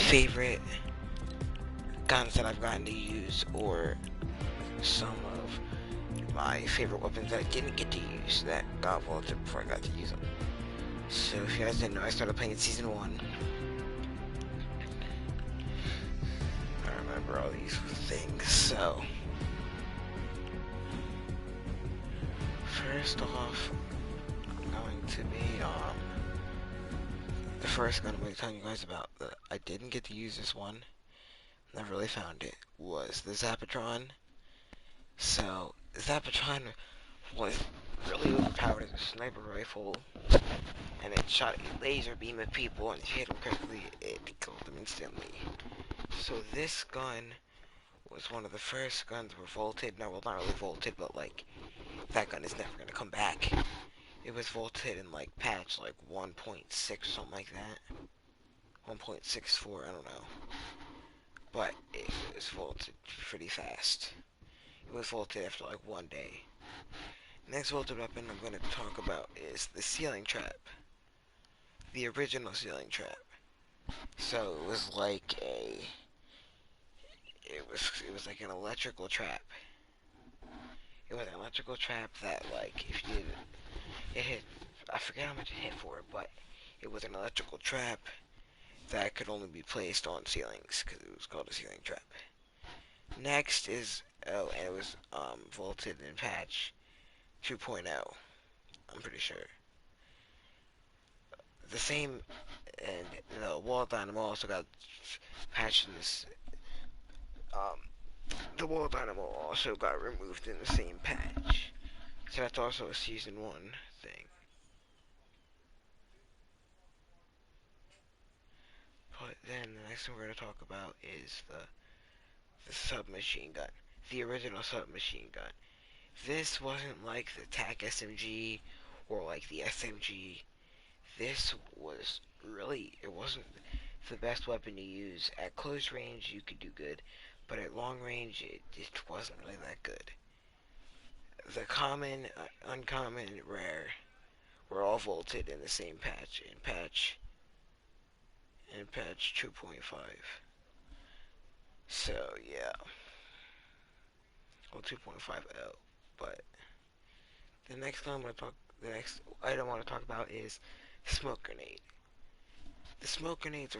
favorite guns that I've gotten to use, or some of my favorite weapons that I didn't get to use that got vaulted before I got to use them. So if you guys didn't know, I started playing in Season 1. I remember all these things, so... First off, I'm going to be, the first gun I'm going to tell you guys about that I didn't get to use this one, never really found it, was the Zapatron. So, the Zapatron was really overpowered as a sniper rifle, and it shot a laser beam at people, and if you hit them correctly, it killed them instantly. So this gun was one of the first guns were vaulted. No, well, not really vaulted, but like, that gun is never going to come back. It was vaulted in like patch like 1.6 or something like that. 1.64, I don't know. But it was vaulted pretty fast. It was vaulted after like one day. Next vaulted weapon I'm going to talk about is the ceiling trap. The original ceiling trap. So it was like it was like an electrical trap. It was an electrical trap that, like, if you did it hit, I forget how much it hit for it, but it was an electrical trap that could only be placed on ceilings because it was called a ceiling trap. Next is, oh, and it was vaulted in patch 2.0. I'm pretty sure. The same, and the wall dynamo also got patched in this. The wall dynamo also got removed in the same patch. So that's also a Season 1 thing. But then the next thing we're going to talk about is the submachine gun. The original submachine gun. This wasn't like the TAC SMG or like the SMG. This was really, it wasn't the best weapon to use. At close range you could do good, but at long range it just wasn't really that good. The common, uncommon, rare were all vaulted in the same patch, in patch 2.5. So yeah, well 2.50. But the next the next item I want to talk about is smoke grenade. The smoke grenades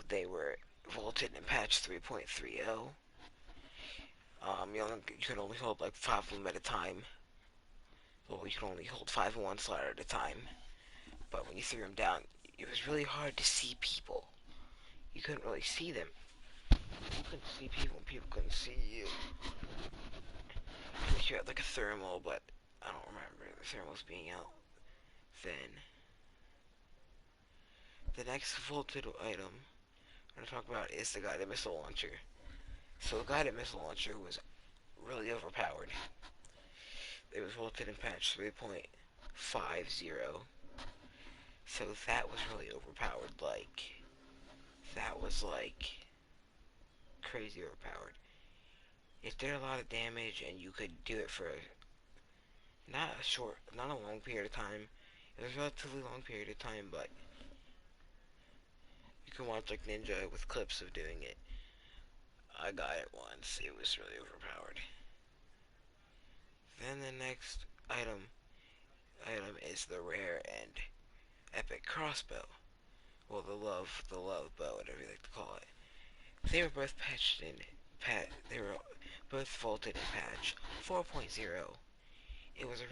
they were vaulted in patch 3.30. You could only hold like 5 of them at a time. Well, you could only hold 5 in one slot at a time. But when you threw them down, it was really hard to see people. You couldn't really see them. You couldn't see people, and people couldn't see you. Unless you had like a thermal, but I don't remember the thermals being out then. The next vaulted item I'm going to talk about is the guided missile launcher. So the guided missile launcher was really overpowered. It was vaulted in patch 3.50. So that was really overpowered. That was like crazy overpowered. It did a lot of damage, and you could do it for not a long period of time. It was a relatively long period of time, but you can watch like Ninja with clips of doing it. I got it once. It was really overpowered. Then the next item is the rare and epic crossbow. Well, the love bow, whatever you like to call it. They were both they were both vaulted in patch 4.0. It was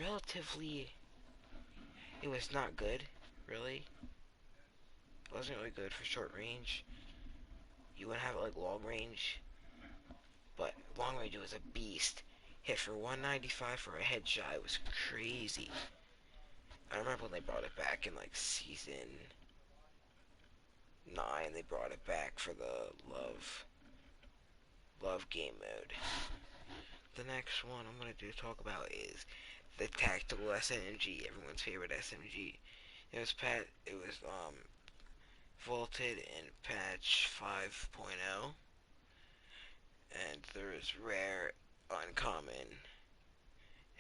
it was not good, really. It wasn't really good for short range. You wouldn't have it like long range, but long range it was a beast. Hit for 195 for a headshot. It was crazy. I remember when they brought it back in like Season 9. They brought it back for the love game mode. The next one I'm gonna talk about is the tactical SMG, everyone's favorite SMG. It was vaulted in patch 5.0, and there is rare, uncommon,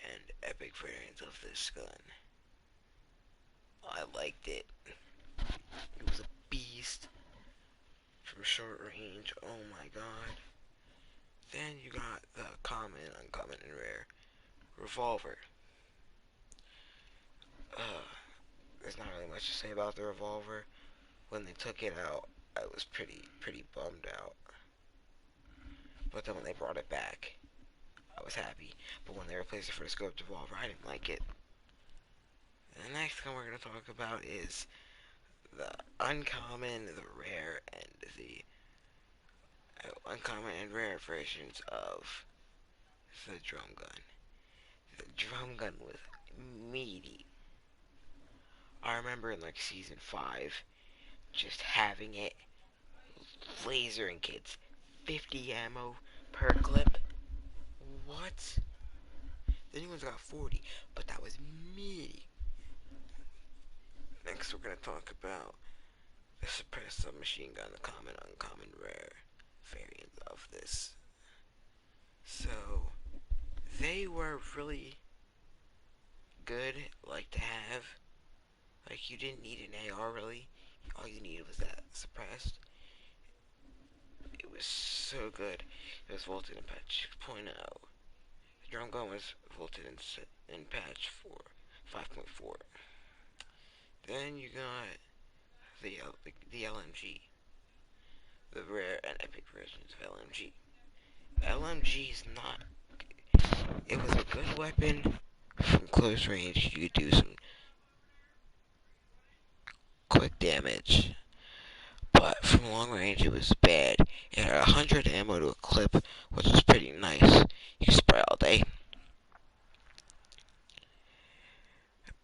and epic variants of this gun. I liked it. It was a beast. beast from short range. Oh my god. Then you got the common, uncommon, and rare revolver. There's not really much to say about the revolver. When they took it out, I was pretty bummed out. But then when they brought it back, I was happy. But when they replaced it for the scoped revolver, I didn't like it. The next one we're going to talk about is the uncommon, the rare, and the uncommon and rare versions of the drum gun. The drum gun was meaty. I remember in like season 5, just having it, lasering kids, 50 ammo per clip. What? The new one's got 40, but that was meaty. Next, we're gonna talk about the suppressed submachine gun, the common, uncommon, rare variant of this. So, they were really good, like, to have. Like, you didn't need an AR, really. All you needed was that suppressed. It was so good. It was vaulted in patch 6.0. The drum gun was vaulted in patch 5.4. Then you got the LMG, the rare and epic versions of LMG. LMG is not. It was a good weapon from close range. You could do some quick damage, but from long range it was bad. It had 100 ammo to a clip, which was pretty nice. You could spray all day,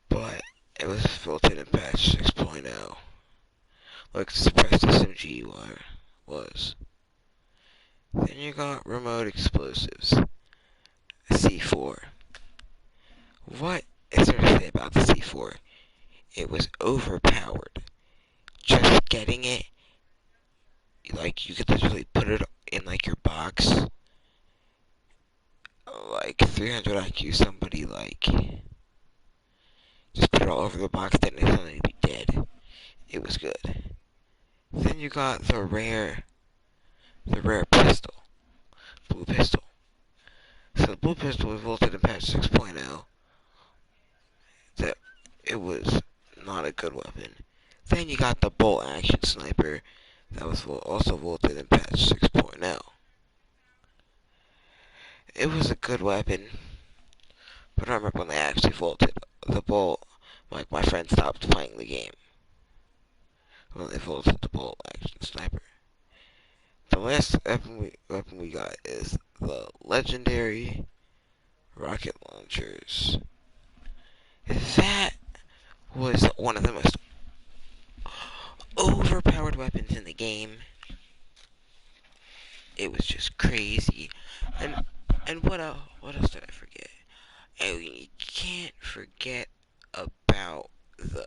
but it was filtered in patch 6.0, like the suppressed SMG was. Then you got remote explosives, C4. What is there to say about the C4? It was overpowered. Just getting it, like, you could literally put it in, like, your box. Like, 300 IQ, somebody, like, just put it all over the box, then it's gonna be dead. It was good. Then you got the rare pistol, blue pistol. So the blue pistol was vaulted in patch 6.0. That it was not a good weapon. Then you got the bolt action sniper that was also vaulted in patch 6.0. It was a good weapon, but I remember when they actually vaulted the bolt, like, my friend stopped playing the game when they vaulted the bolt action sniper. The last weapon we got is the legendary rocket launchers. That was one of the most overpowered weapons in the game. It was just crazy. And what else did I forget? And you can't forget about the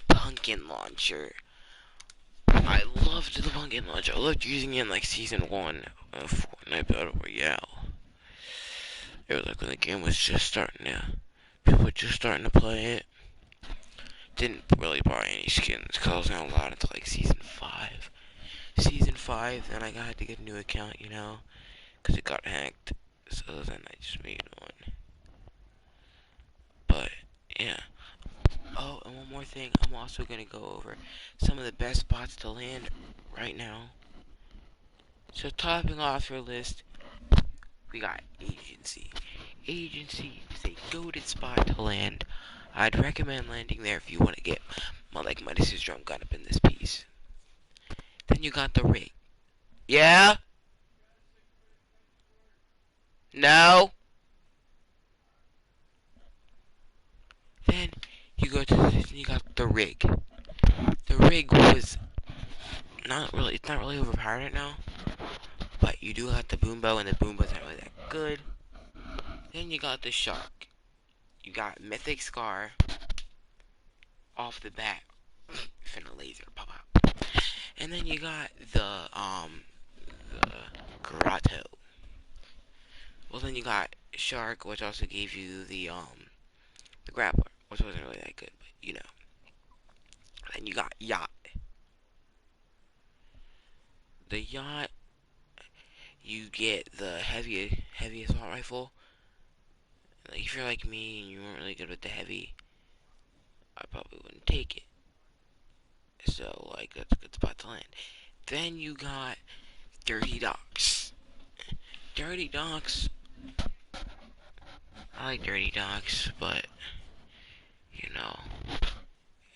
pumpkin launcher. I loved the pumpkin launcher. I loved using it in like season 1 of Fortnite Battle Royale. It was like when the game was just starting to, people were just starting to play it. Didn't really buy any skins because I was not allowed until like season 5. Season 5, then I had to get a new account, because it got hacked. So then I just made one. But yeah. Oh, and one more thing, I'm also gonna go over some of the best spots to land right now. So topping off your list, we got Agency. Agency is a goated spot to land. I'd recommend landing there if you want to get my Midas's drum gun up in this piece. Then you got the rig. Yeah? No? Then you go to this and you got the rig. The rig was it's not really overpowered right now. But you do have the boom bow, and the boom bow's not really that good. Then you got the shark. You got Mythic Scar off the bat. Finna laser pop out. And then you got the grotto. Well, then you got Shark, which also gave you the grappler, which wasn't really that good, but you know. Then you got yacht. The yacht, you get the heavy assault rifle. Like if you're like me and you weren't really good with the heavy, I probably wouldn't take it. So like that's a good spot to land. Then you got Dirty Docks. Dirty Docks. I like Dirty Docks, but you know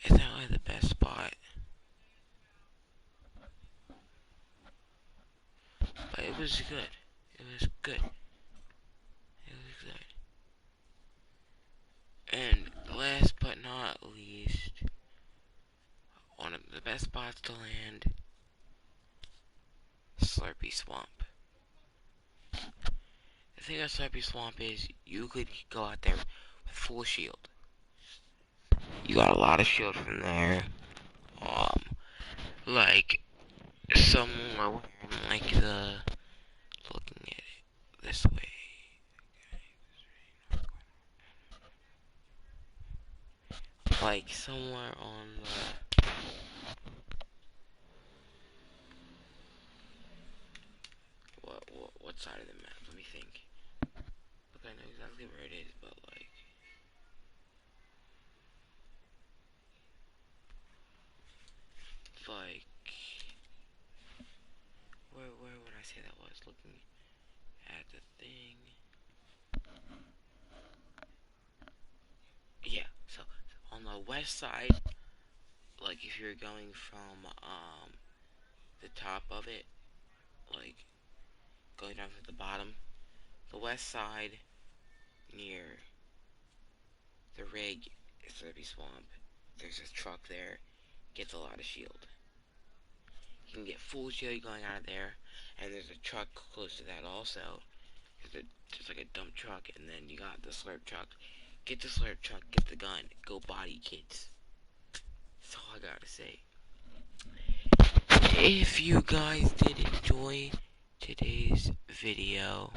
it's not really the best spot. But it was good. It was good. It was good. And last but not least, one of the best spots to land, Slurpy Swamp. The thing about Slurpy Swamp is you could go out there with full shield. You got a lot of shield from there. Um, like somewhere like the looking at it this way, like somewhere on the what side of the map? Let me think. Look, I know exactly where it is, but like where would I say that was? Looking at the thing. Yeah. So on the west side, like if you're going from the top of it, like going down to the bottom, the west side near the rig is Slurpy Swamp. There's a truck there. Gets a lot of shield. You can get full shield going out of there, and there's a truck close to that also. There's like a dump truck, and then you got the slurp truck. Get the slurp truck, get the gun, go body kids. That's all I gotta say. If you guys did enjoy today's video,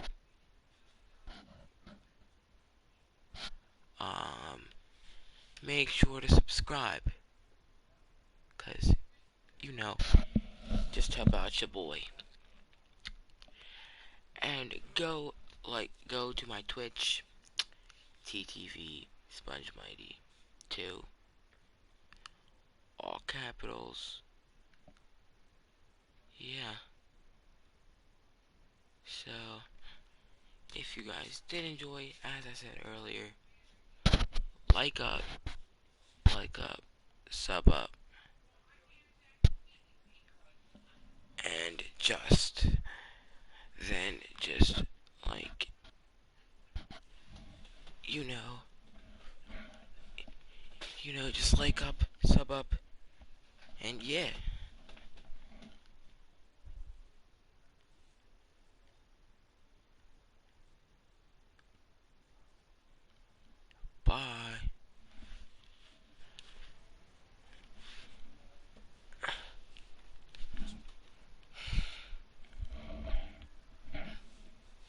um, make sure to subscribe, cause you know, just help out your boy. And go to my Twitch, TTV Sponge Mighty 2, all capitals. Yeah. So, if you guys did enjoy, as I said earlier, like up, sub up, and just like, you know, just like up, sub up, and yeah.